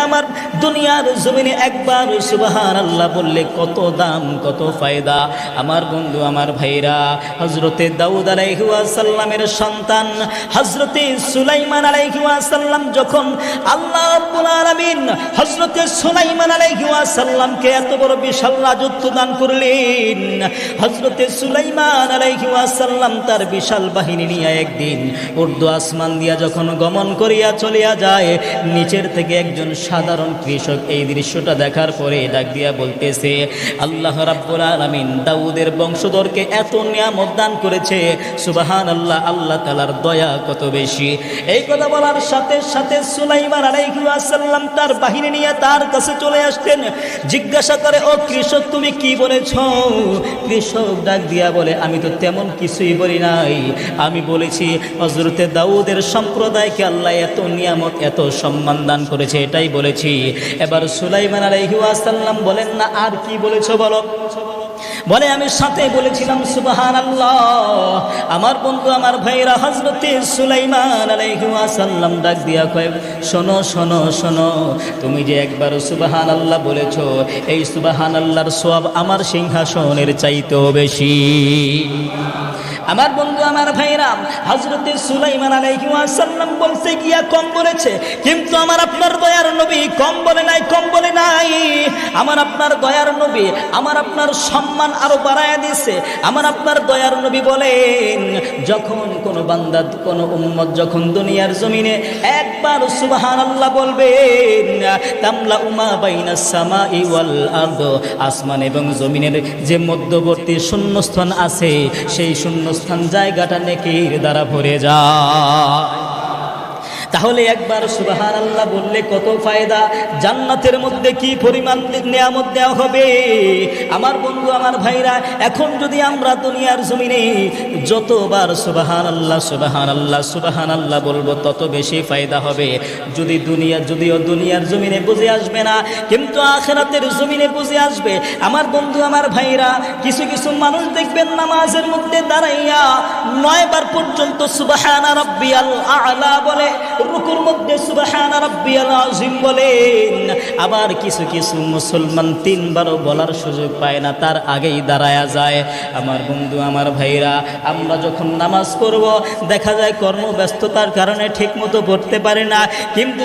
আমার, দুনিয়ার জমিনে একবার সুবহানাল্লাহ বললে কত দাম, কত ফায়দা। আমার বন্ধু, আমার ভাইরা, হযরতে দাউদ আলাইহিস সালামের সন্তান হযরতে সুলাইমান আলাইহিস সালাম যখন আল্লাহ রাব্বুল আলামিন হযরতে সুলাইমান আলাইহিস সালামকে এত বড় বিশাল রাজত্ব দান করলেন, হযরতে সুলাইমান আলাইহিস সালাম তার বিশাল বাহিনী নিয়ে একদিন উর্দু আসমান দিয়া যখন গমন করিয়া চলিয়া যায়, নিচের থেকে একজন সাধারণ কৃষক এই দৃশ্যটা দেখার পরে ডাক দিয়া বলতেছে, আল্লাহ রাব্বুল আলামিন দাউদের বংশধরকে এত নিয়ামত দান করেছে, সুবহানাল্লাহ, আল্লাহ তাআলার দয়া কত বেশি। এই কথা বলার সাথে সাথে সুলাইমান আলাইহিস সালাম তার বাহিনী নিয়ে তার কাছে চলে আসতেন। জিজ্ঞাসা করে, ও কৃষক, তুমি কি বলেছ? কৃষক ডাক দিয়া বলে, আমি তো তেমন কিছুই বলি নাই, আমি বলেছি হযরতে দাউদের সম্প্রদায়কে আল্লাহ এত নিয়ামত, এত সম্মান দান করেছে, এটাই বলেছি। এবার সুলাইমান আলাইহিস সালাম বলেন, না, আর কি বলেছো বলো? বলে, আমি সাথে বলেছিলাম সুবহানাল্লাহ। আমার বন্ধু, আমার ভাইরা, হযরতে সুলাইমান আলাইহিস সালাম ডাক দিয়া কয়, শোনো শোনো শোনো, তুমি যে একবার সুবহানাল্লাহ বলেছো, এই সুবহানাল্লাহর সওয়াব আমার সিংহাসনের চাইতেও বেশি। আমার বন্ধু, আমার ভাইরা, হযরতে সুলাইমান আলাইহিস সালাম বলতে গিয়া কম বলেছে, কিন্তু আমার আপনার দয়ার নবী কম বলে নাই, কম বলে নাই। আমার আপনার দয়ার নবী আমার আপনার সম্মান আরো বাড়ায়া দিয়েছে। আমার আপনার দয়ার নবী বলেন, যখন কোন বান্দা, কোন উম্মত যখন দুনিয়ার জমিনে একবার সুবহানাল্লাহ বলবেন, তামলা উমা বাইনাস সামাই ওয়াল আরদ, আসমান এবং জমিনের যে মধ্যবর্তী শূন্যস্থান আছে, সেই শূন্যস্থান জায়গাটা নেকির দ্বারা ভরে যায়। তাহলে একবার সুবহানাল্লাহ বললে কত ফায়দা, জান্নাতের মধ্যে কি পরিমাণ নিয়ামত দেওয়া হবে। আমার বন্ধু, আমার ভাইরা, এখন যদি আমরা দুনিয়ার জমিনে যতবার সুবহানাল্লাহ সুবহানাল্লাহ সুবহানাল্লাহ বলবো, তত বেশি ফায়দা হবে। যদিও দুনিয়ার জমিনে বুঝে আসবে না, কিন্তু আখিরাতের জমিনে বুঝে আসবে। আমার বন্ধু, আমার ভাইরা, কিছু কিছু মানুষ দেখবেন নামাজের মধ্যে দাঁড়াইয়া 9 বার পর্যন্ত সুবহানা রাব্বিয়াল আ'লা বলে, রুকুর মধ্যে সুবহানা রাব্বিয়াল আযীম বলেন। আবার কিছু কিছু মুসলমান 3 বারও বলার সুযোগ পায় না, তার আগেই দাঁড়ায়া যায়। আমার বন্ধু, আমার ভাইরা, আমরা যখন নামাজ পড়ব, দেখা যায় কর্মব্যস্ততার কারণে ঠিক মতো পড়তে পারে না, কিন্তু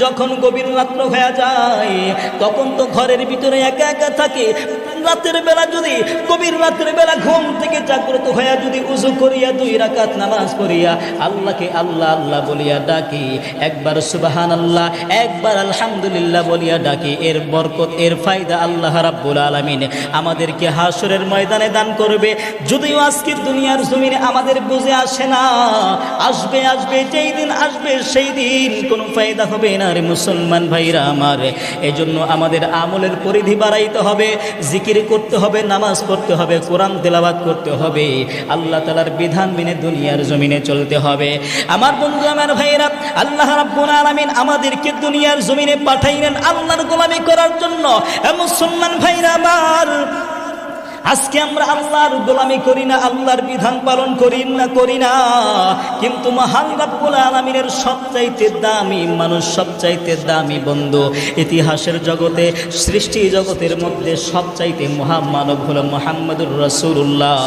যখন গভীর রাত্র হয়ে যায়, তখন তো ঘরের ভিতরে একা একা থাকে। রাতের বেলা যদি, গভীর রাতের বেলা ঘুম থেকে জাগ্রত হইয়া যদি উযু করিয়া 2 রাকাত নামাজ পড়িয়া আল্লাহকে আল্লাহ আল্লাহ বলিয়া ডাকি, একবার সুবহানাল্লাহ, একবার আলহামদুলিল্লাহ বলিয়া ডাকি, এর বরকত, এর ফায়দা আল্লাহ রাব্বুল আলামিন আমাদেরকে হাসরের ময়দানে দান করবে। যদিও আজকের দুনিয়ার জমিনে আমাদের বুঝে আসে না, আসবে আসবে, যেই দিন আসবে সেই দিন কোনো ফায়দা হবে না রে মুসলমান ভাইরা আমার। এজন্য আমাদের আমলের পরিধি বাড়াইতে হবে, জিকির করতে হবে, নামাজ পড়তে হবে, কোরআন তেলাওয়াত করতে হবে, আল্লাহ তাআলার বিধান মেনে দুনিয়ার জমিনে চলতে হবে। আমার বন্ধু, আমার ভাইরা, আল্লাহ রাব্বুল আলামিন আমাদেরকে দুনিয়ার জমিনে পাঠাইলেন আল্লাহর গোলামি করার জন্য। মুসলমান ভাইরা আমার, আজকে আমরা আল্লাহর গোলামি করি না, আল্লাহর বিধান পালন করি না, কিন্তু মহান রব্বুল আলামিনের সবচাইতে দামি মানুষ, সবচাইতে দামি বন্ধু, ইতিহাসের জগতে, সৃষ্টি জগতের মধ্যে সবচাইতে মহামানব হলো মুহাম্মদুর রাসূলুল্লাহ।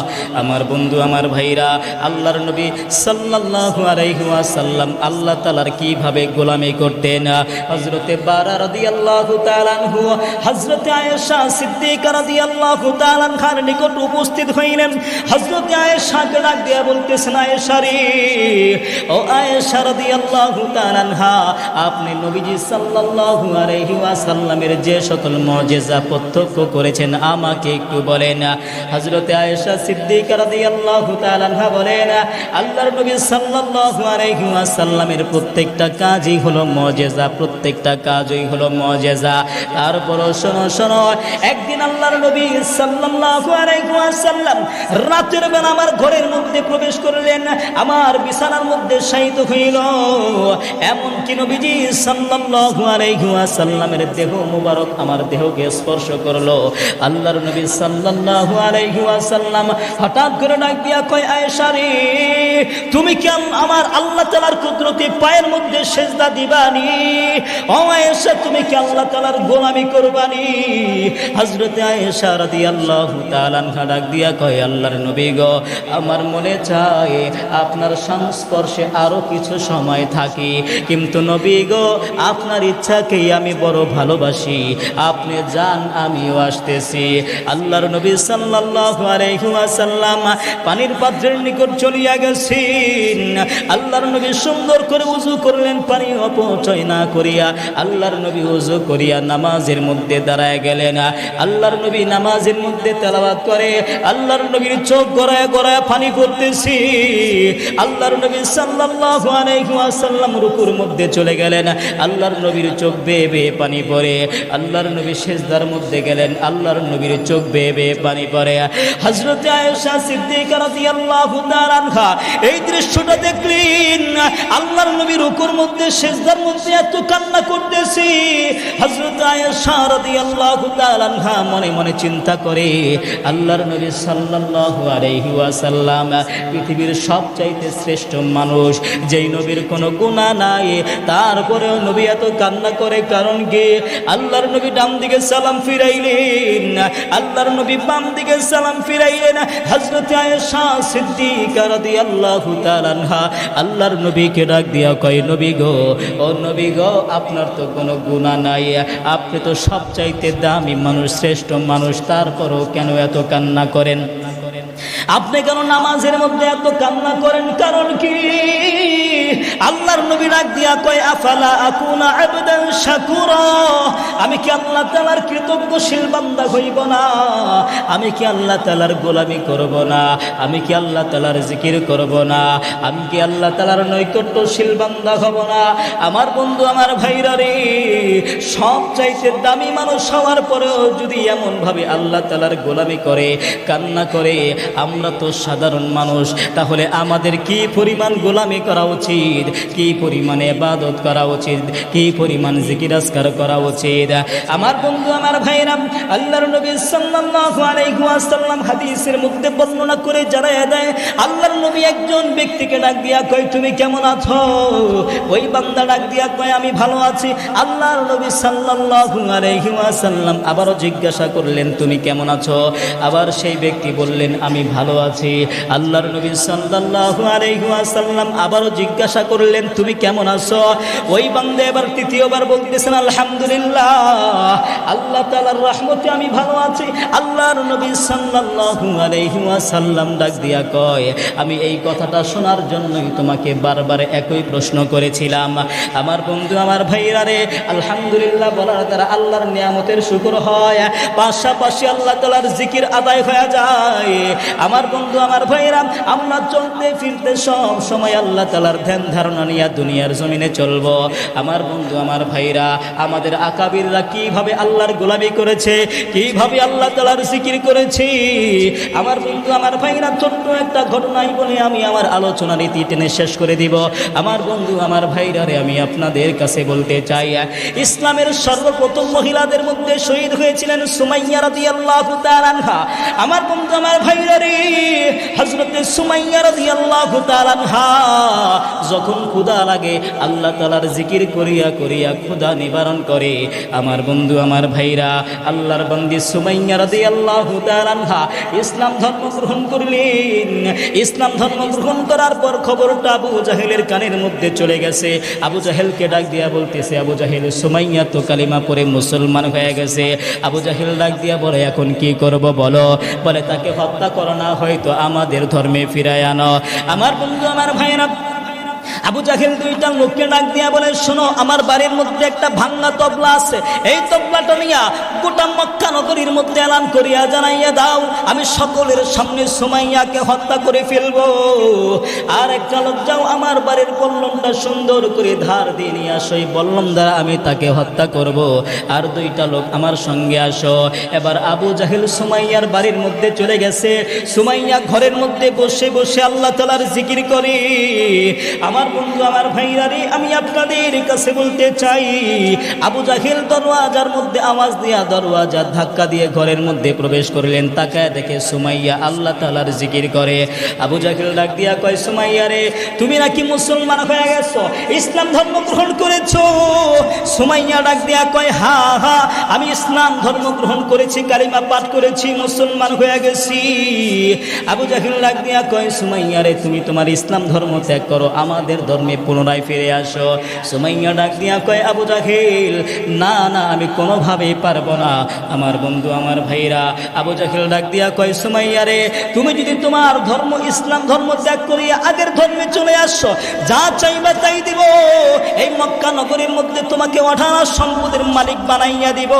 আমার বন্ধু, আমার ভাইরা, আল্লাহর নবী সাল্লাল্লাহু আলাইহি ওয়াসাল্লাম আল্লাহ তাআলার কিভাবে গোলামি করতেন। হযরতে বারা রাদিয়াল্লাহু তাআলা আনহু, হযরতে আয়েশা সিদ্দিকা রাদিয়াল্লাহু তাআলা নিকট উপস্থিত হইলেন। হযরত আয়েশাকে ডাক দিয়া বলতেছেন, আয়েশা রে, ও আয়েশা রাদিয়াল্লাহু তাআলা আনহা, আপনি নবীজি সাল্লাল্লাহু আলাইহি ওয়াসাল্লামের যে সকল মুজিজা প্রত্যক্ষ করেছেন আমাকে একটু বলেন। হযরত আয়েশা সিদ্দিকা রাদিয়াল্লাহু তাআলা আনহা বলেন, আল্লাহর নবী সাল্লাল্লাহু আলাইহি ওয়াসাল্লামের প্রত্যেকটা কাজই হলো মুজিজা, প্রত্যেকটা কাজই হলো মুজিজা। তারপরও শোনো, একদিন আল্লাহর নবী সাল্লাল্লাহু সাল্লাল্লাহু আলাইহি ওয়াসাল্লাম রাতের বেলা আমার ঘরের মধ্যে প্রবেশ করলেন, আমার বিছানার মধ্যে শায়িত হইল। এমন কি নবীজি সাল্লাল্লাহু আলাইহি ওয়াসাল্লামের দেহ মুবারক আমার দেহকে স্পর্শ করলো। আল্লাহর নবী সাল্লাল্লাহু আলাইহি ওয়াসাল্লাম হঠাৎ করে ডাক দিয়া কয়, আয়েশা রে, তুমি কি আমার আল্লাহ তাআলার কুদরতি পায়ের মধ্যে সিজদা দিবানি? ও আয়েশা, তুমি কি আল্লাহ তাআলার গোলামি করবানি? হযরতে আয়েশা রাদিয়াল্লাহু তাআলা আনহা ডাক দিয়া কয়, আল্লাহর নবী গো, আমার মনে চায় আপনার সংস্পর্শে আরো কিছু সময় থাকি, কিন্তু নবী গো, আপনার ইচ্ছাকেই আমি বড় ভালোবাসি, আপনি যান আমিও আসতেছি। আল্লাহর নবী সাল্লাল্লাহু আলাইহি ওয়াসাল্লাম পানির পাত্রের নিকট চলিয়া গেছেন। আল্লাহর নবী সুন্দর করে ওযু করলেন, পানি অপচয় না করিয়া আল্লাহর নবী ওযু করিয়া নামাজের মধ্যে দাঁড়ায় গেলেন। আল্লাহর নবী নামাজের মধ্যে তেলাওয়াত করে, আল্লাহর নবীর চোখ গড়ায় গড়ায় পানি পড়তেছে। আল্লাহর নবী সাল্লাল্লাহু আলাইহি ওয়াসাল্লাম রুকুর মধ্যে চলে গেলেন, আল্লাহর নবীর চোখ বেয়ে বেয়ে পানি পড়ে। আল্লাহর নবী সিজদার মধ্যে গেলেন, আল্লাহর নবীর চোখ বেয়ে বেয়ে পানি পড়ে। হযরতে আয়েশা সিদ্দিকা রাদিয়াল্লাহু তাআলা আনহা এই দৃশ্যটা দেখলেন, আল্লাহর নবী রুকুর মধ্যে সিজদার মধ্যে এত কান্না করতেছে। হযরতে আয়েশা রাদিয়াল্লাহু তাআলা আনহা মনে মনে চিন্তা করে, আল্লাহর নবী সাল্লাল্লাহু আলাইহি ওয়াসাল্লাম পৃথিবীর সবচাইতে শ্রেষ্ঠ মানুষ, যেই নবীর কোনো গুনাহ নাই, তারপরেও নবী এত কান্না করে কারণ কি? আল্লাহর নবী ডান দিকে সালাম ফিরাইলেন, আল্লাহর নবী বাম দিকে সালাম ফিরাইলেন। হযরতে আয়েশা সিদ্দিকা রাদিয়াল্লাহু তাআলা আনহা আল্লাহর নবীকে ডাক দিয়া কয়, নবী গো, ও নবী গো, আপনার তো কোনো গুনাহ নাই, আপনি তো সবচাইতে দামি মানুষ, শ্রেষ্ঠ মানুষ, তারপরও কেন এত কান্না করেন? আপনি কেন নামাজের মধ্যে এত কান্না করেন, কারণ কি? আল্লাহর নবী ডাক দিয়া কয়, আফালা আকুনা আবদান শাকুরা, আমি কি আল্লাহ তাআলার কৃতজ্ঞশীল বান্দা হইব না? আমি কি আল্লাহ তাআলার গোলামি করব না? আমি কি আল্লাহ তাআলার জিকির করব না? আমি কি আল্লাহ তাআলার নৈকট্যশীল বান্দা হব না? আমার বন্ধু, আমার ভাইরা রে, সবচাইতে দামি মানুষ হওয়ার পরেও যদি এমন ভাবে আল্লাহ তাআলার গোলামি করে, কান্না করে, আমরা তো সাধারণ মানুষ, তাহলে আমাদের কি পরিমাণ গোলামি করা উচিত, কি পরিমাণ ইবাদত করা উচিত, কি পরিমাণ জিকির আজকার করা উচিত। আমার বন্ধু, আমার ভাইরা, আল্লাহর নবী সাল্লাল্লাহু আলাইহি ওয়াসাল্লাম হাদিসের মধ্যে বর্ণনা করে জানায় দেয়, আল্লাহর নবী একজন ব্যক্তিকে ডাক দিয়া কয়, তুমি কেমন আছো? ওই বান্দা ডাক দিয়া কয়, আমি ভালো আছি। আল্লাহর নবী সাল্লাল্লাহু আলাইহি ওয়াসাল্লাম আবারও জিজ্ঞাসা করলেন, তুমি কেমন আছো? আবার সেই ব্যক্তি বললেন, আমি ভালো আছি। আল্লাহর নবী সাল্লাল্লাহু আলাইহি ওয়াসাল্লাম আবারও জিজ্ঞাসা করলেন, তুমি কেমন আছো? ওই বান্দা এবার তৃতীয়বার বলতেছেন, আলহামদুলিল্লাহ, আল্লাহ তাআলার রহমতে আমি ভালো আছি। আল্লাহর নবী সাল্লাল্লাহু আলাইহি ওয়াসাল্লাম ডাক দিয়া কয়, আমি এই কথাটা শোনার জন্যই তোমাকে বারবার একই প্রশ্ন করেছিলাম। আমার বন্ধু, আমার ভাইরা রে, আলহামদুলিল্লাহ বলার দ্বারা আল্লাহর নিয়ামতের শুকর হয়, পাশাপাশি আল্লাহ তাআলার জিকির আদায় হয়ে যায়। আমার বন্ধু, আমার ভাইরা, আমরা চলতে ফিরতে সব সময় আল্লাহ তাআলার ধ্যান ধারণা নিয়ে দুনিয়ার জমিনে চলবো। আমার বন্ধু, আমার ভাইরা, আমাদের আকাবিররা কিভাবে আল্লাহর গোলামি করেছে, কিভাবে আল্লাহ তাআলার জিকির করেছে। আমার বন্ধু, আমার ভাইরা, ছোট্ট একটা ঘটনাই বলে আমি আমার আলোচনা রীতি টেনে শেষ করে দিব। আমার বন্ধু, আমার ভাইরা রে, আমি আপনাদের কাছে বলতে চাই, ইসলামের সর্বপ্রথম মহিলাদের মধ্যে শহীদ হয়েছিলেন সুমাইয়া রাদিয়াল্লাহু তাআলা আনহা। আমার বন্ধু, আমার ভাইরা রে, হযরতে সুমাইয়া রাদিয়াল্লাহু তাআলা আনহা যখন ক্ষুধা লাগে আল্লাহ তাআলার জিকির করিয়া করিয়া ক্ষুধা নিবারণ করে। আমার বন্ধু, আমার ভাইরা, আল্লাহর বান্দি সুমাইয়া রাদিয়াল্লাহু তাআলা আনহা ইসলাম ধর্ম গ্রহণ করলেন। ইসলাম ধর্ম গ্রহণ করার পর খবরটা আবু জাহেলের কানের মধ্যে চলে গেছে। আবু জাহেলকে ডাক দিয়া বলতেছে, আবু জাহেল, সুমাইয়া তো কালিমা পড়ে মুসলমান হয়ে গেছে। আবু জাহেল ডাক দিয়া বলে, এখন কি করব বলো? বলে, তাকে হত্যা করো না, হয়তো আমাদের ধর্মে ফিরায় আনো। আমার বন্ধু, আমার ভাইরা, আবু জাহেল দুইটা লোককে ডাক দিয়া বলে, শোনো, আমার বাড়ির মধ্যে একটা ভাঙা তবলা আছে, এই তবলাটা নিয়া গোটা মক্কা নগরীর মধ্যে এলান করিয়া জানাইয়া দাও, আমি সকলের সামনে সুমাইয়াকে হত্যা করে ফেলবো। আর একটা লোক যাও, আমার বাড়ির বল্লমটা সুন্দর করে ধার দিয়ে নিয়ে আসো, এই বল্লম দ্বারা আমি তাকে হত্যা করব। আর দুইটা লোক আমার সঙ্গে আসো। এবার আবু জাহেল সুমাইয়ার বাড়ির মধ্যে চলে গেছে। সুমাইয়া ঘরের মধ্যে বসে বসে আল্লাহ তাআলার জিকির করে। আমার বন্ধু, আমার ভাইরা রে, আমি আপনাদের কাছে বলতে চাই, আবু জাহেল দরওয়াজার মধ্যে আওয়াজ দিয়া দরওয়াজা ধাক্কা দিয়ে ঘরের মধ্যে প্রবেশ করলেন। তাকায় দেখে সুমাইয়া আল্লাহ তাআলার জিকির করে। আবু জাহেল ডাক দিয়া কয়, সুমাইয়া রে, তুমি নাকি মুসলমান হয়ে গেছো, ইসলাম ধর্ম গ্রহণ করেছো? সুমাইয়া ডাক দিয়া কয়, হা হা, আমি ইসলাম ধর্ম গ্রহণ করেছি, কালিমা পাঠ করেছি, মুসলমান হয়ে গেছি। আবু জাহেল ডাক দিয়া কয়, সুমাইয়া রে, তুমি তোমার ইসলাম ধর্ম ত্যাগ করো, আমাদের ধর্মে পুনরায় ফিরে আসো। সুমাইয়া ডাক দিয়া কয়, আবু জাহেল, না না, আমি কোনোভাবেই পারবো না। আমার বন্ধু, আমার ভাইরা, আবু জাহেল ডাক দিয়া কয়, সুমাইয়া রে, তুমি যদি তোমার ধর্ম ইসলাম ধর্ম ত্যাগ করিয়া আগের ধর্মে চলে আসো, যা চাইবা তাই দিব। এই মক্কা নগরীর মধ্যে তোমাকে অঢানা সম্পদের মালিক বানাইয়া দিব।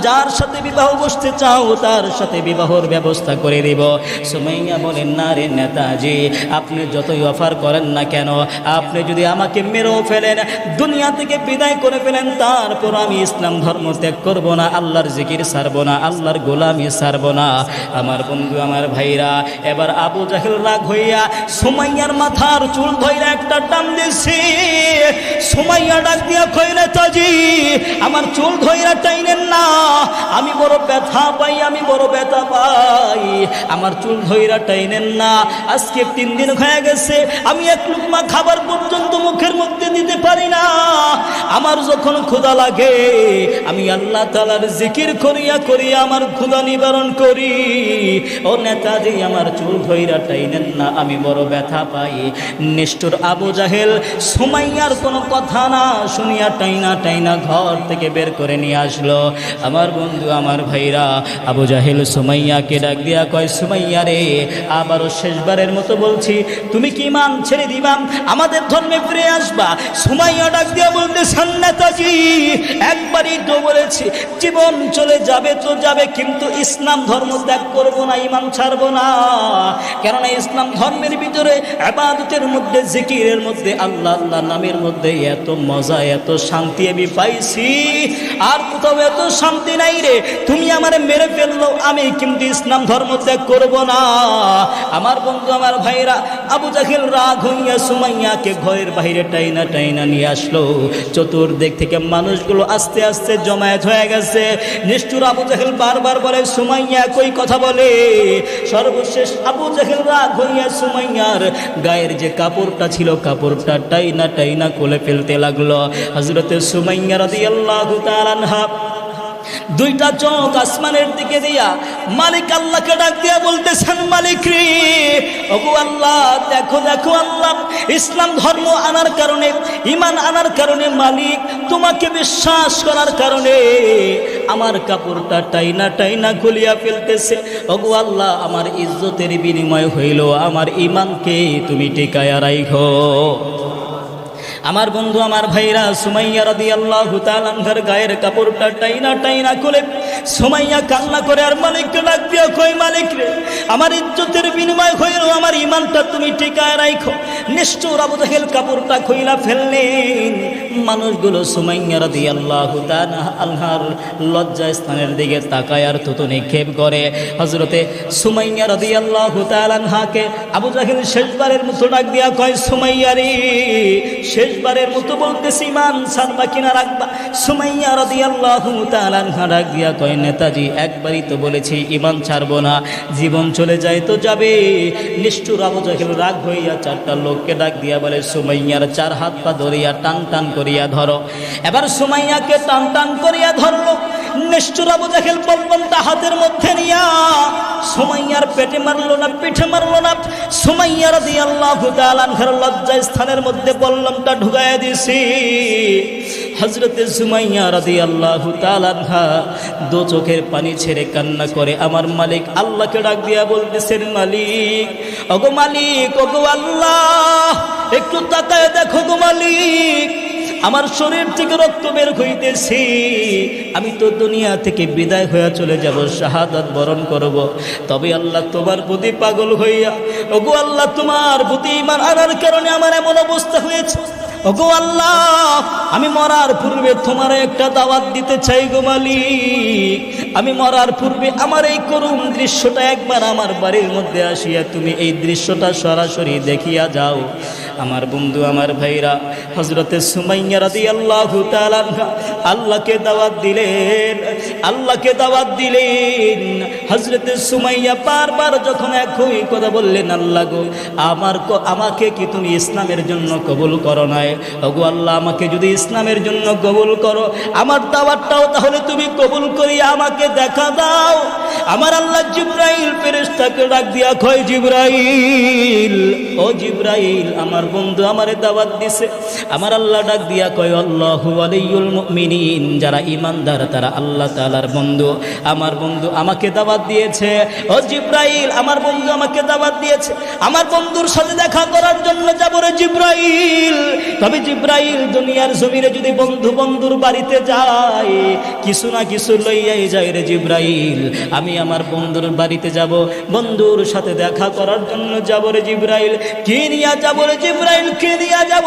যার সাথে বিবাহ বসতে চাও তার সাথে বিবাহর ব্যবস্থা করে দিব। সুমাইয়া বলেন, না রে নেতাজি, আপনি যতই অফার করেন না কেন, আপনি যদি আমাকে মেরেও ফেলেন, দুনিয়া থেকে বিদায় করে ফেলেন, তারপর আমি ইসলাম ধর্ম ত্যাগ করব না, আল্লাহর জিকির ছাড়ব না, আল্লাহর গোলামি ছাড়ব না। আমার বন্ধু, আমার ভাইরা, এবার আবু জাহেল রাগ হইয়া সুমাইয়ার মাথার চুল ধইরা একটা টান দিছে। সুমাইয়া ডাক দিয়া কয়, নেতাজি, আমার চুল ধইরা টাইনেন না, আমি বড় ব্যথা পাই, আমি বড় ব্যথা পাই, আমার চুল ধইরা টাইনেন না। আজকে 3 দিন হয়ে গেছে, আমি এক লুকমা খাবার পর্যন্ত মুখের মধ্যে দিতে পারি না। আমার যখন ক্ষুধা লাগে, আমি আল্লাহ তাআলার জিকির করিয়া করিয়া আমার ক্ষুধা নিবারণ করি। ও নেতাজি, আমার চুল ধইরা টাইনেন না, আমি বড় ব্যথা পাই। নিষ্ঠুর আবু জাহেল সুমাইয়ার কোনো কথা না শুনিয়া টাইনা টাইনা ঘর থেকে বের করে নিয়ে আসলো। আমার বন্ধু, আমার ভাইরা, আবু জাহেল সুমাইয়াকে ডাক দিয়া কয়, সুমাইয়া রে, আবারও শেষবারের মতো বলছি, তুমি কি ঈমান ছেড়ে দিবা, আমাদের ধর্মে ফিরে আসবা? সুমাইয়া ডাক দিয়া বলতেছেন, নেতাজি, একবারই তো বলেছি, জীবন চলে যাবে তো যাবে, কিন্তু ইসলাম ধর্ম ত্যাগ করব না, ঈমান ছাড়ব না। কেননা ইসলাম ধর্মের ভিতরে ইবাদতের মধ্যে, জিকিরের মধ্যে, আল্লাহ আল্লাহ নামের মধ্যে এত মজা, এত শান্তি আমি পাইছি, আর কোথাও এত শান্তি নাই রে। তুমি আমারে মেরে ফেললো, আমি কিন্তু ইসলাম ধর্ম ত্যাগ করব না। আমার বন্ধু, আমার ভাইরা, আবু জাহেল রাগ হইয়া সুমাইয়াকে ঘরের বাইরে টাইনা টাইনা নিয়ে আসলো। চতুর্দিক থেকে মানুষগুলো আস্তে আস্তে জমায়েত হয়ে গেছে। নিষ্ঠুর আবু জাহেল বারবার বলে, সুমাইয়া কই কথা বলে। সর্বশেষ আবু জাহেল রাগ হইয়া সুমাইয়ার গায়ের যে কাপড়টা ছিল, কাপড়টা টাইনা টাইনা কোলে ফেলতে লাগলো। হযরতে সুমাইয়া রাদিয়াল্লাহু তাআলা আনহা দুইটা চোখ আসমানের দিকে দিয়া মালিক আল্লাহকে ডাক দিয়া বলতেছেন, মালিক রে, ওগো আল্লাহ, দেখো দেখো আল্লাহ, ইসলাম ধর্ম আনার কারণে, ঈমান আনার কারণে, মালিক তোমাকে বিশ্বাস করার কারণে আমার কাপড়টা টাইনা টাইনা খুলিয়া ফেলতেছে। ওগো আল্লাহ, আমার ইজ্জতের বিনিময় হইল, আমার ঈমানকে তুমি টিকায়া রাখো। আমার বন্ধু, আমার ভাইরা, সুমাইয়া রাদিয়াল্লাহু তাআলা আনহার গায়ের কাপড়টা টাইনা টাইনা খুলে সুমাইয়া কান্না করে আর মালিককে ডাক দিয়া কই, মালিক রে, আমার ইজ্জতের বিনিময় হইল, আমার ঈমানটা তুমি টিকায় রাখো। নিষ্ঠুর আবু জাহেল কাপড়টা খুইলা ফেললেন। মানুষগুলো সুমাইয়া রাদিয়াল্লাহু তাআলা আনহার লজ্জা স্থানের দিকে তাকায় আর থুতু নিক্ষেপ করে। হযরতে সুমাইয়া রাদিয়াল্লাহু তাআলা আনহাকে আবু জাহেল শেষবারের মতো ডাক দিয়া কয়, সুমাইয়া রে, শেষবারের মতো বলতেছি, ঈমান ছাড়বা কিনা রাখবা? সুমাইয়া রাদিয়াল্লাহু তাআলা আনহা ডাক দিয়া কয়, নেতাজি, একবারই তো বলেছি, ঈমান ছাড়বো না, জীবন চলে যায় তো যাবে। নিষ্ঠুর আবু জাহেল রাগ হইয়া 4টা লোককে ডাক দিয়া বলে, সুমাইয়ার 4 হাত পা ধরিয়া টান টান করিয়া ধরো। এবার সুমাইয়াকে টান টান করিয়া ধরলো। নিষ্ঠুর আবু জাহেল বলবনটা হাতের মধ্যে নিয়া সুমাইয়ার পেটে মারলো না, পিঠে মারলো না, সুমাইয়া রাদিয়াল্লাহু তাআলা আনহার লজ্জা স্থানের মধ্যে বল্লমটা ঢুকাইয়া দিছি। হযরতে সুমাইয়া রাদিয়াল্লাহু তাআলা আনহা 2 চোখের পানি ছেড়ে কান্না করে আমার মালিক আল্লাহকে ডাক দিয়া বলতেছেন, মালিক, ওগো মালিক, ওগো আল্লাহ, একটু তাকায় দেখো গো মালিক, আমার শরীর থেকে রক্ত বের হইতেছে, আমি তো দুনিয়া থেকে বিদায় হয়ে চলে যাব, শাহাদাত বরণ করব। তবে আল্লাহ তোমার প্রতি পাগল হইয়া, ওগো আল্লাহ তোমার প্রতি ঈমান আনার কারণে আমার এমন অবস্থা হয়েছে। ওগো আল্লাহ, আমি মরার পূর্বে তোমার একটা দাওয়াত দিতে চাই গো মালিক। আমি মরার পূর্বে আমার এই করুণ দৃশ্যটা একবার আমার বাড়ির মধ্যে আসিয়া তুমি এই দৃশ্যটা সরাসরি দেখিয়া যাও। আমার বন্ধু, আমার ভাইরা, হযরতে সুমাইয়া রাদিয়াল্লাহু তাআলা আল্লাহকে দাওয়াত দিলেন, আল্লাহকে দাওয়াত দিলেন। হযরতে সুমাইয়া বারবার যখন একই কথা বললেন, আল্লাহ গো, আমাকে কি তুমি ইসলামের জন্য কবুল করো নাই? ওগো আল্লাহ, আমাকে যদি ইসলামের জন্য কবুল করো, আমার দাওয়াতটাও তাহলে তুমি কবুল করিয়া আমাকে দেখা দাও। আমার আল্লাহ জিবরাইল ফেরেশতাকে ডাক দিয়া কয়, জিবরাইল, ও জিবরাইল, আমার বন্ধু আমারে দাওয়াত দিছে। আমার আল্লাহ ডাক দিয়া কয়, আল্লাহু ওয়ালিয়ুল মুমিনিন, যারা ঈমানদার তারা আল্লাহ তাআলার বন্ধু। আমার বন্ধু আমাকে দাওয়াত দিয়েছে। ও জিবরাইল, আমার বন্ধু আমাকে দাওয়াত দিয়েছে, আমার বন্ধুর সাথে দেখা করার জন্য যাব রে জিবরাইল। তবে জিবরাইল দুনিয়ার জমিনে যদি বন্ধুর বাড়িতে যায়, কিছু না কিছু লইয়াই যায় রে জিবরাইল। আমি আমার বন্ধুর বাড়িতে যাব, বন্ধুর সাথে দেখা করার জন্য যাব রে জিবরাইল। কে নিয়ে যাব রে জিবরাইল, কে নিয়ে যাব?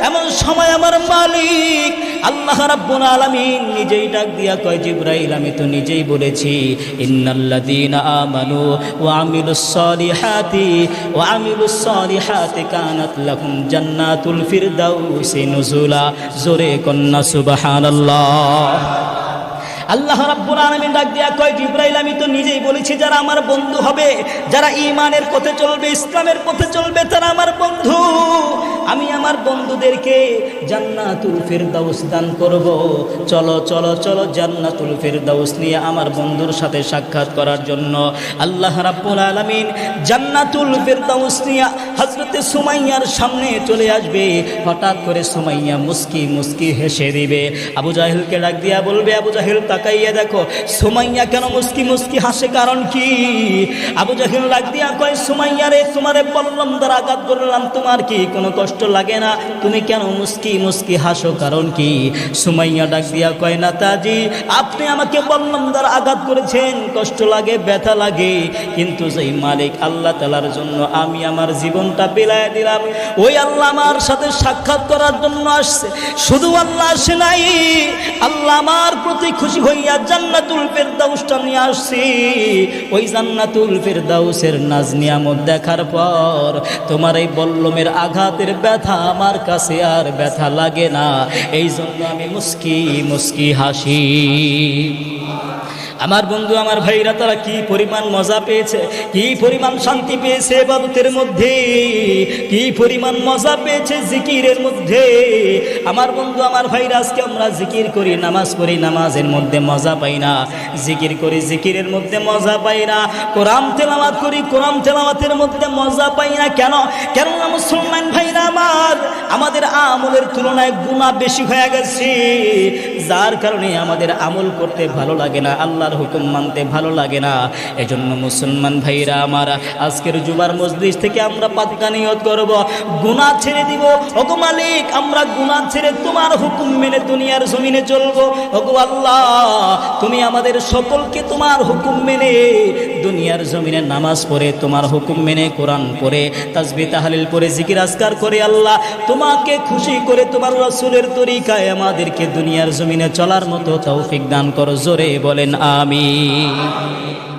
এমন সময় আমার মালিক আল্লাহ রাব্বুল আলামিন নিজেই ডাক দিয়া কয়, জিবরাইল, আমি তো নিজেই বলেছি, ইন্নাল্লাযীনা আমানু ওয়া আমিলুস সালিহাতি কানাত লাহুম জান্নাতুল ফিরদাউসি নুজুলা। জোরে কন্না সুবহানাল্লাহ। আল্লাহ রাব্বুল আলামিন ডাক দিয়া কয়, জিবরাইল, আমি তো নিজেই বলেছি, যারা আমার বন্ধু হবে, যারা ঈমানের পথে চলবে, ইসলামের পথে চলবে, তারা আমার বন্ধু। আমি আমার বন্ধুদেরকে জান্নাতুল ফিরদাউস দান করব। চলো চলো চলো, জান্নাতুল ফিরদাউস নিয়ে আমার বন্ধুর সাথে সাক্ষাৎ করার জন্য আল্লাহ রাব্বুল আলামিন জান্নাতুল ফিরদাউস নিয়ে হযরতে সুমাইয়ার সামনে চলে আসবে। হঠাৎ করে সুমাইয়া মুস্কি মুস্কি হেসে দিবে। আবু জাহেলকে ডাক দিয়া বলবে, আবু জাহেল, তাকাইয়া দেখো সুমাইয়া কেন মুস্কি মুস্কি হাসে, কারণ কি? আবু জাহেল ডাক দিয়া কয়, সুমাইয়া রে, তোমারে বললাম দ্বারা আঘাত করলাম, তোমার কি কোনো কষ্ট লাগে না? তুমি কেন মুস্কি মুস্কি হাসো, কারণ কি? সুমাইয়া ডাক দিয়া কয়, নেতাজি, আপনি আমাকে বললাম দ্বারা আঘাত করেছেন, কষ্ট লাগে, ব্যথা লাগে, কিন্তু যেই মালিক আল্লাহ তাআলার জন্য আমি আমার জীবনটা বিলায় দিলাম, ওই আল্লাহ আমার সাথে সাক্ষাৎ করার জন্য আসছে। শুধু আল্লাহ আসে নাই, আল্লাহ আমার প্রতি খুশি হইয়া জান্নাতুল ফিরদাউসটা নিয়ে আসছি। ওই জান্নাতুল ফিরদাউসের নাজ নিয়ামত দেখার পর তোমার এই বল্লমের আঘাতের ব্যথা আমার কাছে আর ব্যথা লাগে না, এই জন্য আমি মুস্কি মুস্কি হাসি। আমার বন্ধু, আমার ভাইরা, তারা কি পরিমাণ মজা পেয়েছে, কি পরিমাণ শান্তি পেয়েছে ইবাদতের মধ্যে, কি পরিমাণ মজা পেয়েছে জিকিরের মধ্যে। আমার বন্ধু, আমার ভাইরা, আজকে আমরা জিকির করি, নামাজ পড়ি, নামাজের মধ্যে মজা পাই না, জিকির করি, জিকিরের মধ্যে মজা পাই না, কোরআন তেলাওয়াত করি, কোরআন তেলাওয়াতের মধ্যে মজা পাই না। কেন? কেননা মুসলমান ভাইরা আমার, আমাদের আমলের তুলনায় গুনাহ বেশি হয়ে গেছে, যার কারণে আমাদের আমল করতে ভালো লাগে না, আল্লাহর হুকুম মানতে ভালো লাগে না। এজন্য মুসলমান ভাইরা আমার, আজকের জুমার মজলিস থেকে আমরা পাক্কা নিয়ত করব, গুনাহ ছেড়ে দিব। ওগো মালিক, আমরা গুনাহ ছেড়ে তোমার হুকুম মেনে দুনিয়ার জমিনে চলবো। ওগো আল্লাহ, তুমি আমাদের সকলকে তোমার হুকুম মেনে দুনিয়ার জমিনে নামাজ পড়ে, তোমার হুকুম মেনে কোরআন পড়ে, তাসবিহ তাহলিল পড়ে, জিকির আজকার করে, আল্লাহ তোমাকে খুশি করে তোমার রাসূলের তরিকায় আমাদেরকে দুনিয়ার জমিনে চলার মতো তৌফিক দান করো। জোরে বলেন আমিন।